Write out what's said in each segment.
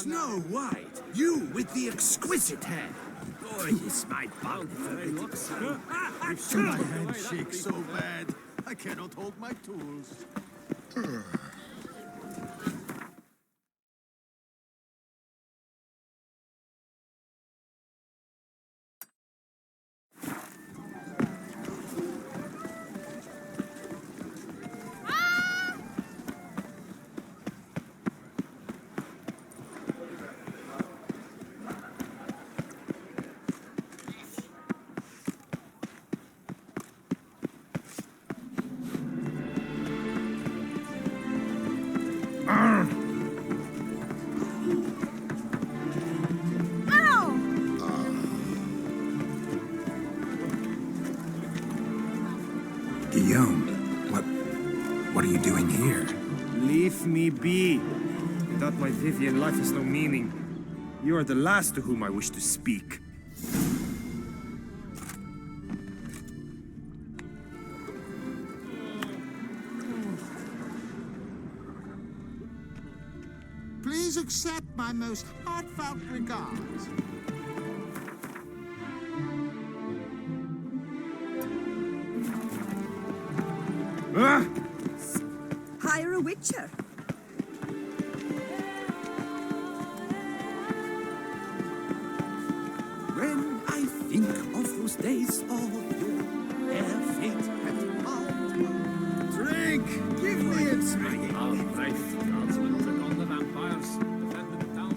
Snow White, you with the exquisite hair. Oh, yes, my bountiful little My hand shakes so bad, I cannot hold my tools. What are you doing here? Leave me be. Without my Vivian, life has no meaning. You are the last to whom I wish to speak. Please accept my most heartfelt regards. Hire a witcher. When I think of those days of your fair fate and heart. Drink! Give me a drink! Gods will take on the vampires. Defend the town.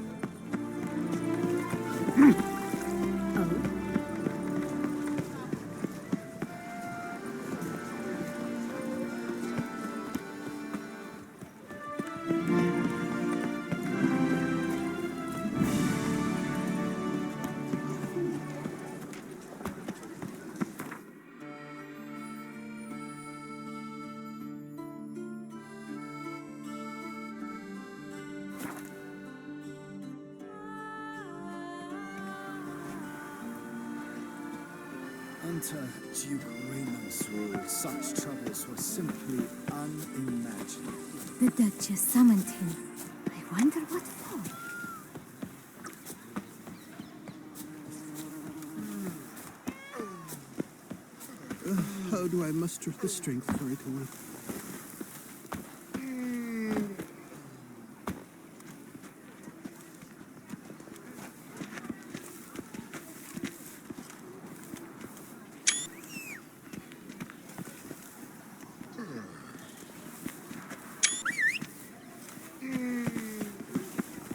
Under Duke Raymond's rule, such troubles were simply unimaginable. The Duchess summoned him. I wonder what for. How do I muster the strength for it all?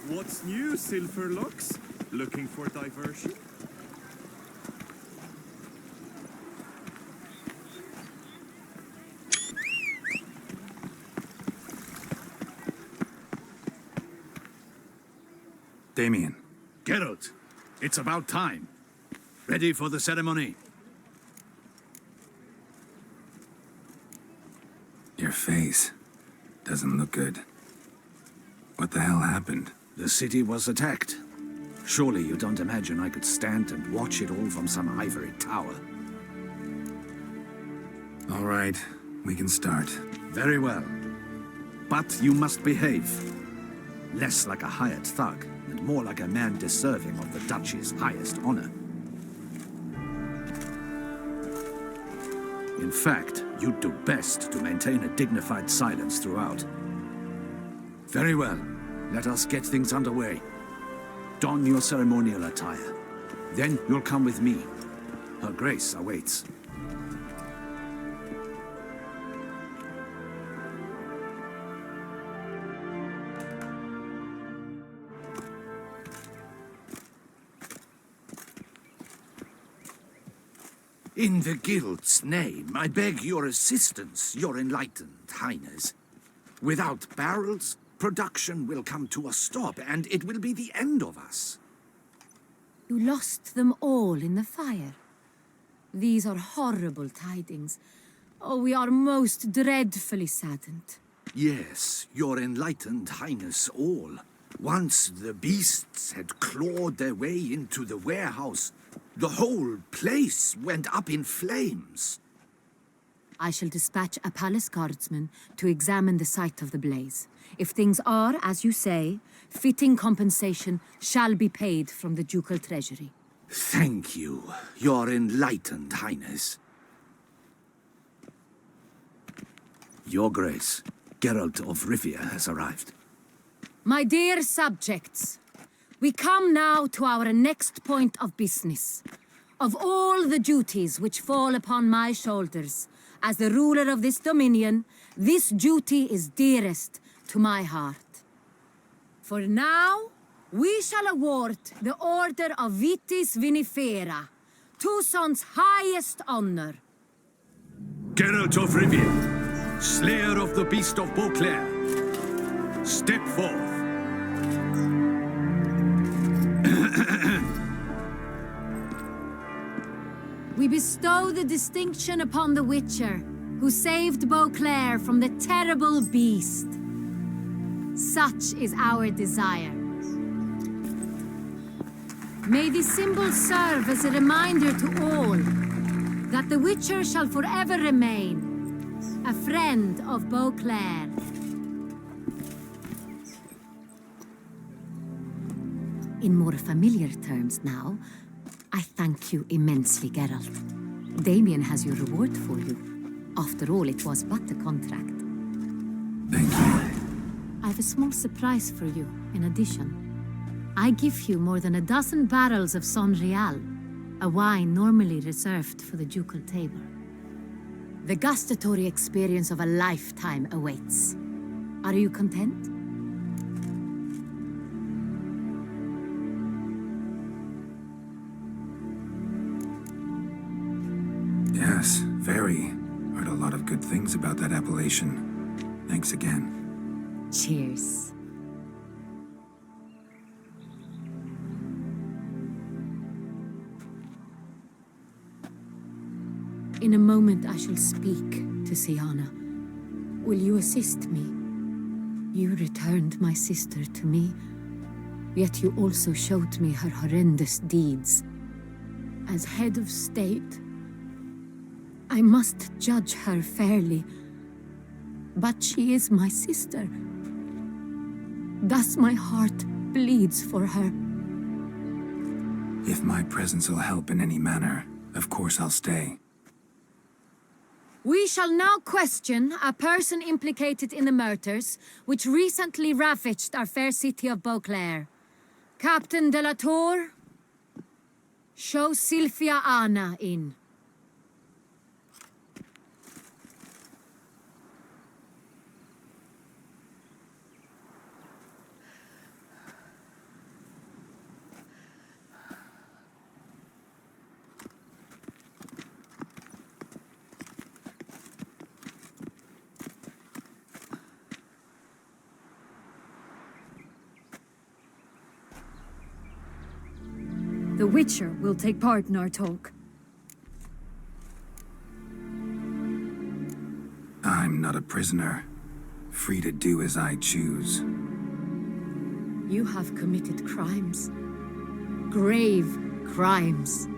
What's new, Silverlocks? Looking for diversion? Damien. Geralt, it's about time. Ready for the ceremony? Your face doesn't look good. What the hell happened? The city was attacked. Surely you don't imagine I could stand and watch it all from some ivory tower. All right, we can start. Very well. But you must behave. Less like a hired thug, and more like a man deserving of the Duchy's highest honor. In fact, you'd do best to maintain a dignified silence throughout. Very well. Let us get things underway. Don your ceremonial attire. Then you'll come with me. Her Grace awaits. In the Guild's name, I beg your assistance, your enlightened highness. Without barrels, production will come to a stop, and it will be the end of us. You lost them all in the fire. These are horrible tidings. Oh, we are most dreadfully saddened. Yes, your enlightened highness all. Once the beasts had clawed their way into the warehouse, the whole place went up in flames. I shall dispatch a palace guardsman to examine the site of the blaze. If things are, as you say, fitting compensation shall be paid from the ducal treasury. Thank you, Your Enlightened Highness. Your Grace, Geralt of Rivia has arrived. My dear subjects, we come now to our next point of business. Of all the duties which fall upon my shoulders, as the ruler of this dominion, this duty is dearest to my heart. For now, we shall award the Order of Vitis Vinifera, Tucson's highest honor. Geralt of Rivia, Slayer of the Beast of Beauclair, step forth. We bestow the distinction upon the Witcher, who saved Beauclair from the terrible beast. Such is our desire. May the symbol serve as a reminder to all that the Witcher shall forever remain a friend of Beauclair. In more familiar terms now, I thank you immensely, Geralt. Damien has your reward for you. After all, it was but a contract. Thank you. I have a small surprise for you, in addition. I give you more than a dozen barrels of Son Real, a wine normally reserved for the ducal table. The gustatory experience of a lifetime awaits. Are you content? Yes, very. Heard a lot of good things about that appellation. Thanks again. Cheers. In a moment I shall speak to Siana. Will you assist me? You returned my sister to me, yet you also showed me her horrendous deeds. As head of state, I must judge her fairly, but she is my sister. Thus my heart bleeds for her. If my presence will help in any manner, of course I'll stay. We shall now question a person implicated in the murders which recently ravaged our fair city of Beauclair. Captain de la Tour, show Sylvia Anna in. The Witcher will take part in our talk. I'm not a prisoner. Free to do as I choose. You have committed crimes. Grave crimes.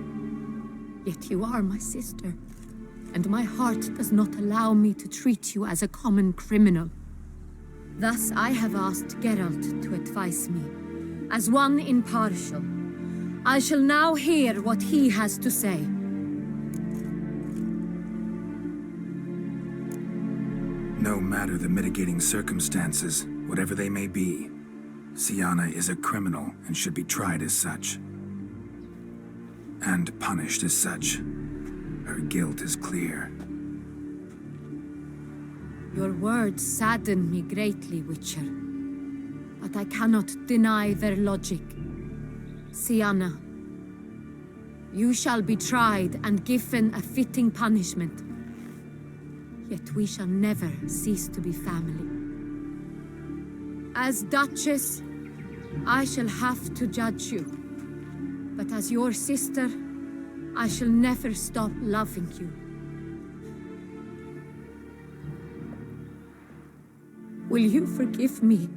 Yet you are my sister, and my heart does not allow me to treat you as a common criminal. Thus I have asked Geralt to advise me, as one impartial. I shall now hear what he has to say. No matter the mitigating circumstances, whatever they may be, Siana is a criminal and should be tried as such. And punished as such. Her guilt is clear. Your words sadden me greatly, Witcher. But I cannot deny their logic. Siana, you shall be tried and given a fitting punishment. Yet we shall never cease to be family. As Duchess, I shall have to judge you. But as your sister, I shall never stop loving you. Will you forgive me?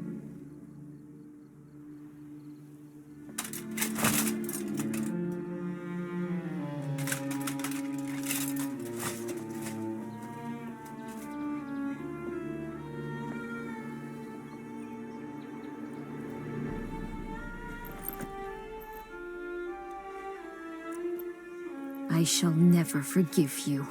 I shall never forgive you.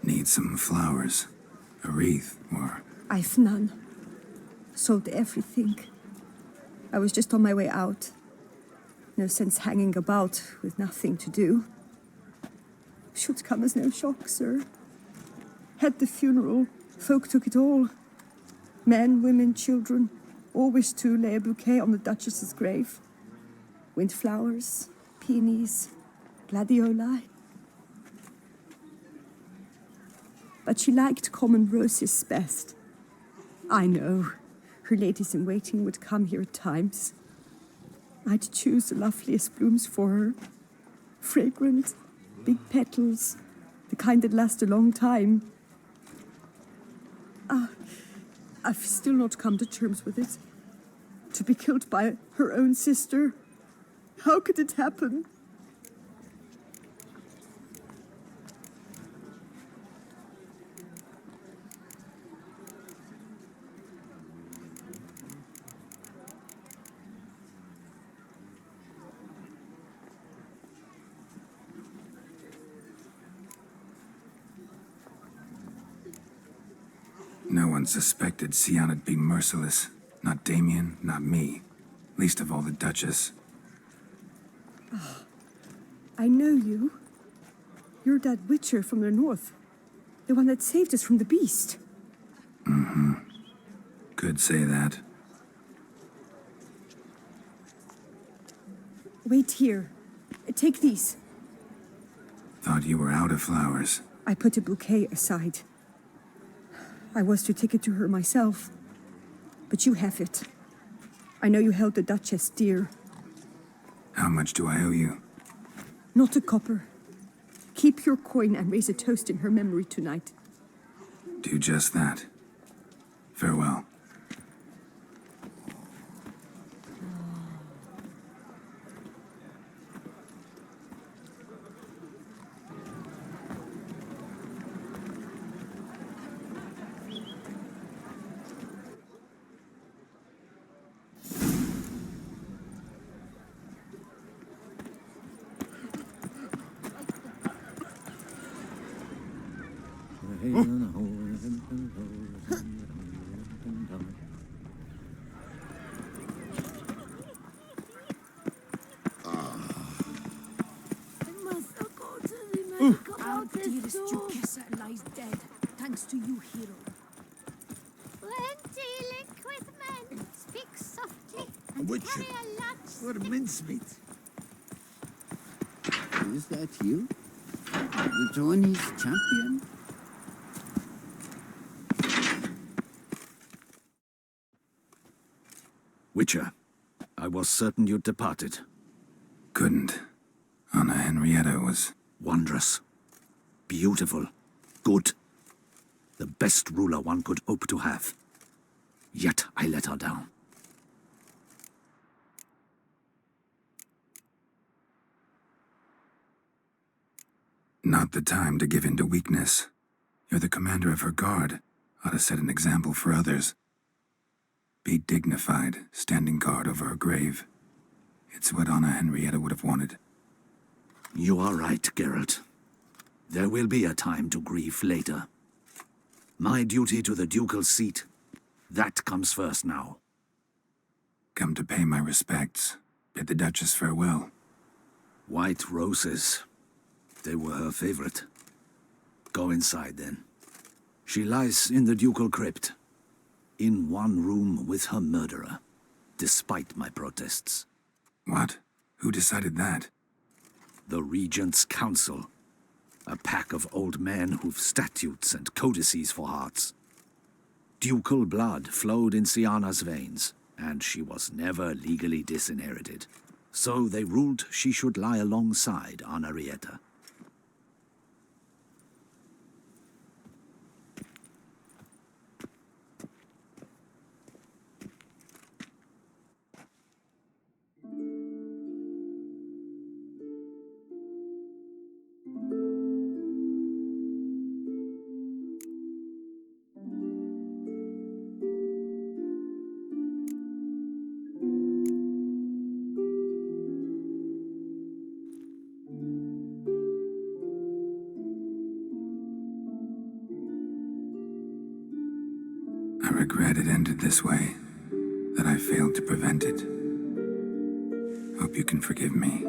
Need some flowers, a wreath, or... I've none. Sold everything. I was just on my way out. No sense hanging about with nothing to do. Should come as no shock, sir. Had the funeral. Folk took it all. Men, women, children, all wished to lay a bouquet on the Duchess's grave. Windflowers, peonies, gladioli. But she liked common roses best. I know, her ladies-in-waiting would come here at times. I'd choose the loveliest blooms for her. Fragrant, big petals, the kind that last a long time. I've still not come to terms with it. To be killed by her own sister. How could it happen? No one suspected Sianna'd be merciless. Not Damien, not me. Least of all the Duchess. I know you. You're that witcher from the north. The one that saved us from the beast. Could say that. Wait here. Take these. Thought you were out of flowers. I put a bouquet aside. I was to take it to her myself. But you have it. I know you held the Duchess dear. How much do I owe you? Not a copper. Keep your coin and raise a toast in her memory tonight. Do just that. Farewell. Our dearest Duchess lies dead, thanks to you, hero. Plenty liquid men. Speak softly A witcher. carry a lot. Or mincemeat. Is that you? The Tony's champion? Witcher, I was certain you'd departed. Couldn't. Anna Henrietta was... Wondrous. Beautiful. Good. The best ruler one could hope to have. Yet I let her down. Not the time to give in to weakness. You're the commander of her guard. Ought to set an example for others. Be dignified, standing guard over her grave. It's what Anna Henrietta would have wanted. You are right, Geralt. There will be a time to grieve later. My duty to the ducal seat, that comes first now. Come to pay my respects, Bid the Duchess farewell. White roses. They were her favorite. Go inside, then. She lies in the ducal crypt, in one room with her murderer, despite my protests. What? Who decided that? The Regent's Council. A pack of old men who've statutes and codices for hearts. Ducal blood flowed in Sienna's veins, and she was never legally disinherited. So they ruled she should lie alongside Henrietta. I regret it ended this way, that I failed to prevent it. Hope you can forgive me.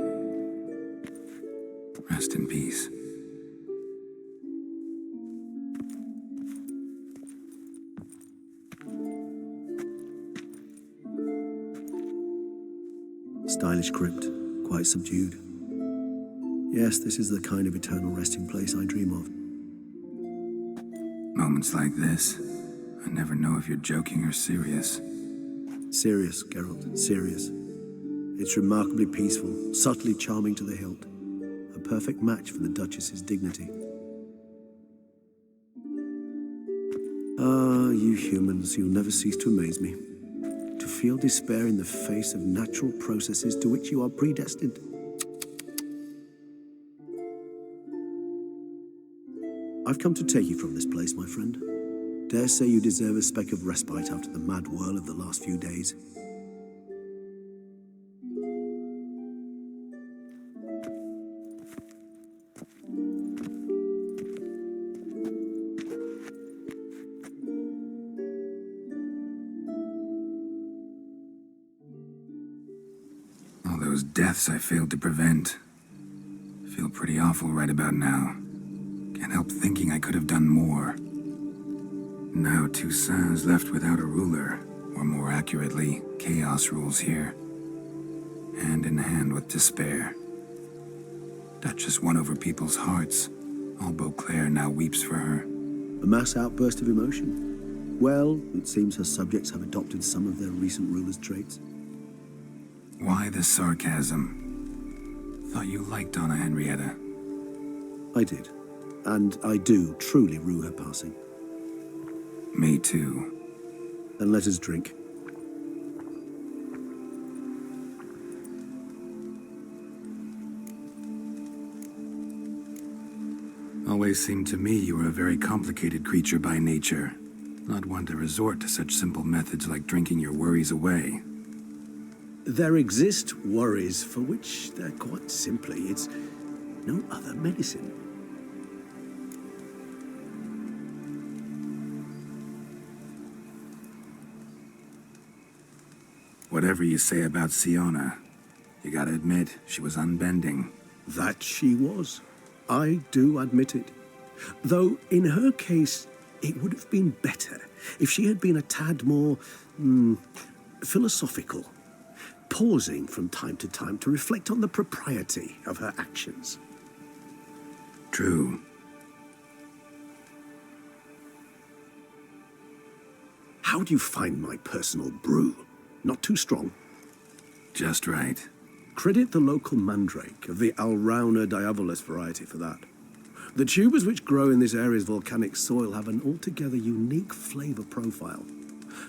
Rest in peace. Stylish crypt, quite subdued. Yes, this is the kind of eternal resting place I dream of. Moments like this, I never know if you're joking or serious. Serious, Geralt, serious. It's remarkably peaceful, subtly charming to the hilt. A perfect match for the Duchess's dignity. Ah, you humans, you'll never cease to amaze me. To feel despair in the face of natural processes to which you are predestined. I've come to take you from this place, my friend. Dare say you deserve a speck of respite after the mad whirl of the last few days. All those deaths I failed to prevent. Feel pretty awful right about now. Can't help thinking I could have done more. Now Toussaint's left without a ruler, or more accurately, chaos rules here. Hand in hand with despair. Duchess won over people's hearts. All Beauclair now weeps for her. A mass outburst of emotion. Well, it seems her subjects have adopted some of their recent ruler's traits. Why the sarcasm? Thought you liked Donna Henrietta. I did. And I do truly rue her passing. Me too. Then let us drink. Always seemed to me you were a very complicated creature by nature. Not one to resort to such simple methods like drinking your worries away. There exist worries for which they're quite simply, it's no other medicine. Whatever you say about Sienna, you gotta admit, she was unbending. That she was. I do admit it. Though, in her case, it would have been better if she had been a tad more, philosophical, pausing from time to time to reflect on the propriety of her actions. True. How do you find my personal brew? Not too strong. Just right. Credit the local mandrake of the Alrauna diabolus variety for that. The tubers which grow in this area's volcanic soil have an altogether unique flavor profile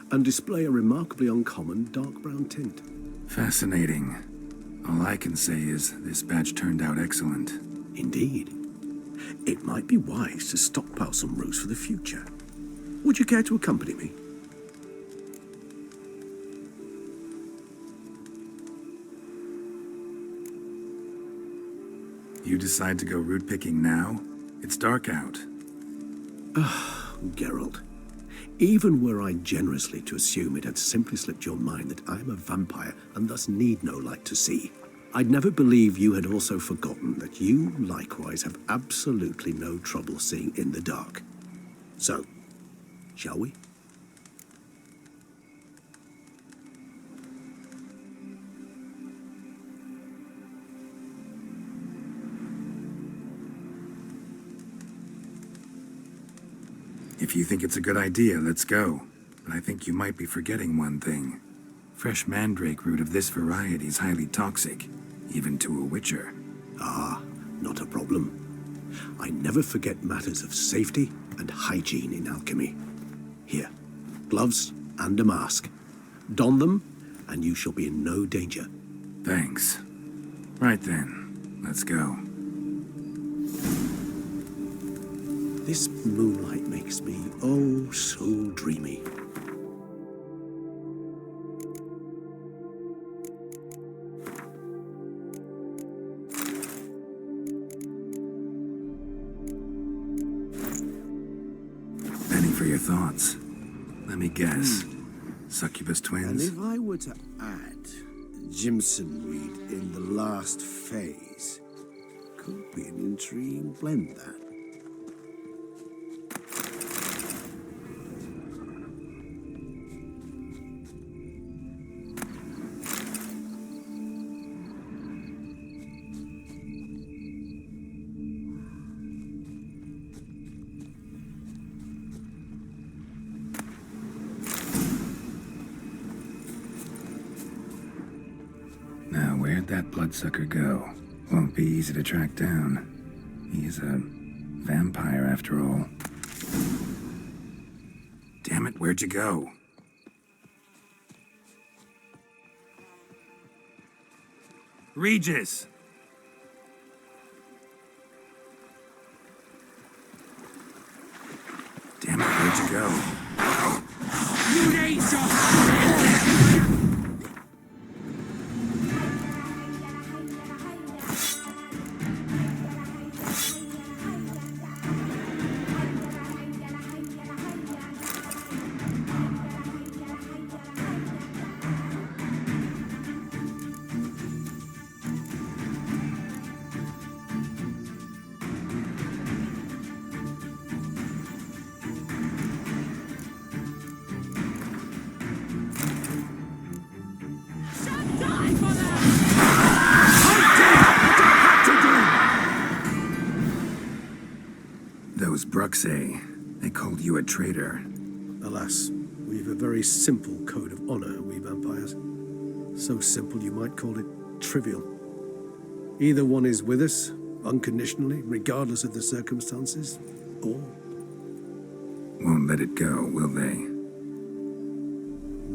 and display a remarkably uncommon dark brown tint. Fascinating. All I can say is this batch turned out excellent. Indeed. It might be wise to stockpile some roots for the future. Would you care to accompany me? You decide to go root picking now? It's dark out. Geralt, Even were I generously to assume it had simply slipped your mind that I am a vampire and thus need no light to see, I'd never believe you had also forgotten that you likewise have absolutely no trouble seeing in the dark. So, shall we? If you think it's a good idea, let's go. But I think you might be forgetting one thing. Fresh mandrake root of this variety is highly toxic, even to a witcher. Ah, not a problem. I never forget matters of safety and hygiene in alchemy. Here, gloves and a mask. Don them, and you shall be in no danger. Thanks. Right then, let's go. This moonlight makes me oh so dreamy. Penny for your thoughts. Let me guess. Succubus And twins? if I were to add Jimson Reed in the last phase, could be an intriguing blend, that. Now, where'd that bloodsucker go? Won't be easy to track down. He's a vampire after all. Damn it, where'd you go? Regis! Damn it, where'd you go? You need your Those Bruxay, they called you a traitor. Alas, we've a very simple code of honor, we vampires. So simple you might call it trivial. Either one is with us, unconditionally, regardless of the circumstances, or... Won't let it go, will they?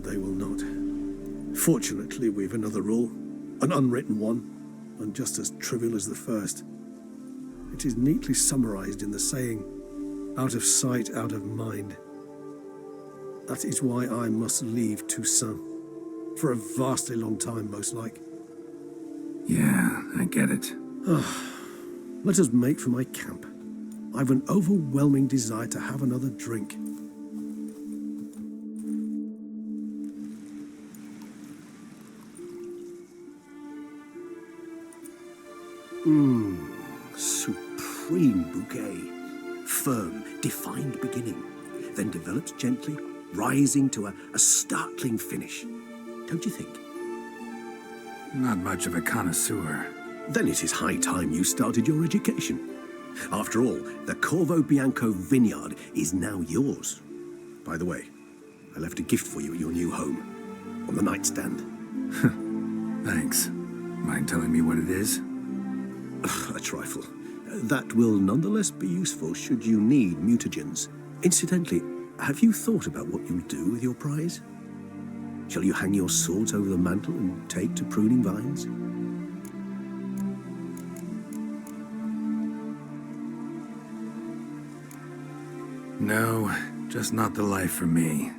they will not. Fortunately, we've another rule, an unwritten one, and just as trivial as the first. It is neatly summarized in the saying, out of sight, out of mind. That is why I must leave Toussaint. For a vastly long time, most like. Yeah, I get it. Let us make for my camp. I've an overwhelming desire to have another drink. Supreme bouquet. Firm, defined beginning, then develops gently, rising to a startling finish. Don't you think? Not much of a connoisseur. Then it is high time you started your education. After all, the Corvo Bianco vineyard is now yours. By the way, I left a gift for you at your new home, on the nightstand. Thanks. Mind telling me what it is? A trifle. That will nonetheless be useful should you need mutagens. Incidentally, have you thought about what you'll do with your prize? Shall you hang your swords over the mantle and take to pruning vines? No, just not the life for me.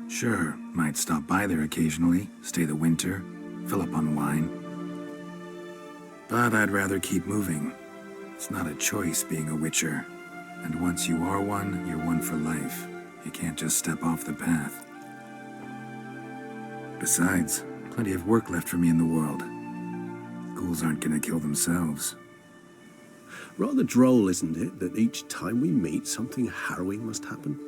Sure, might stop by there occasionally, stay the winter, fill up on wine. But I'd rather keep moving. It's not a choice being a witcher. And once you are one, you're one for life. You can't just step off the path. Besides, plenty of work left for me in the world. Ghouls aren't gonna kill themselves. Rather droll, isn't it, that each time we meet, something harrowing must happen?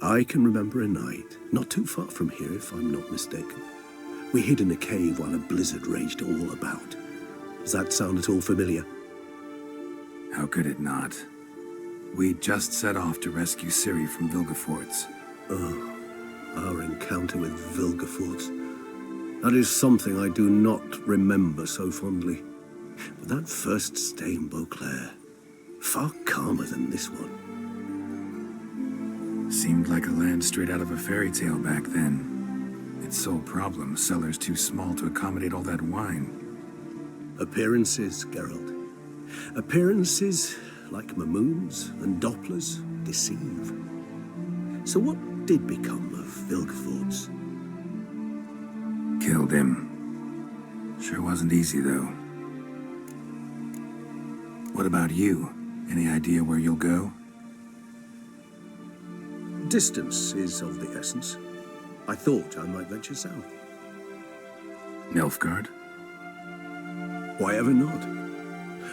I can remember a night, not too far from here if I'm not mistaken. We hid in a cave while a blizzard raged all about. Does that sound at all familiar? How could it not? We just set off to rescue Ciri from Vilgefortz. Oh, our encounter with Vilgefortz. That is something I do not remember so fondly. But that first stay in Beauclair, far calmer than this one. Seemed like a land straight out of a fairy tale back then. Its sole problem, cellars too small to accommodate all that wine. Appearances, Geralt. Appearances, like Mamoons and Dopplers, deceive. So what did become of Vilgefortz? Killed him. Sure wasn't easy, though. What about you? Any idea where you'll go? Distance is of the essence. I thought I might venture south. Nilfgaard? Why ever not?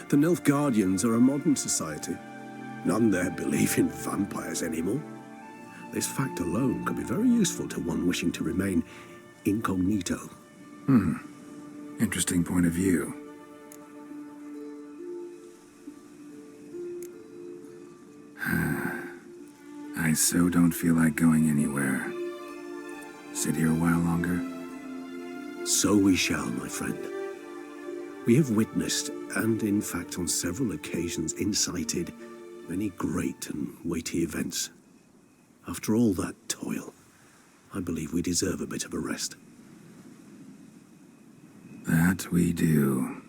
The Nilfgaardians are a modern society. None there believe in vampires anymore. This fact alone could be very useful to one wishing to remain incognito. Interesting point of view. I so don't feel like going anywhere. Sit here a while longer? So we shall, my friend. We have witnessed, and in fact on several occasions incited, many great and weighty events. After all that toil, I believe we deserve a bit of a rest. That we do.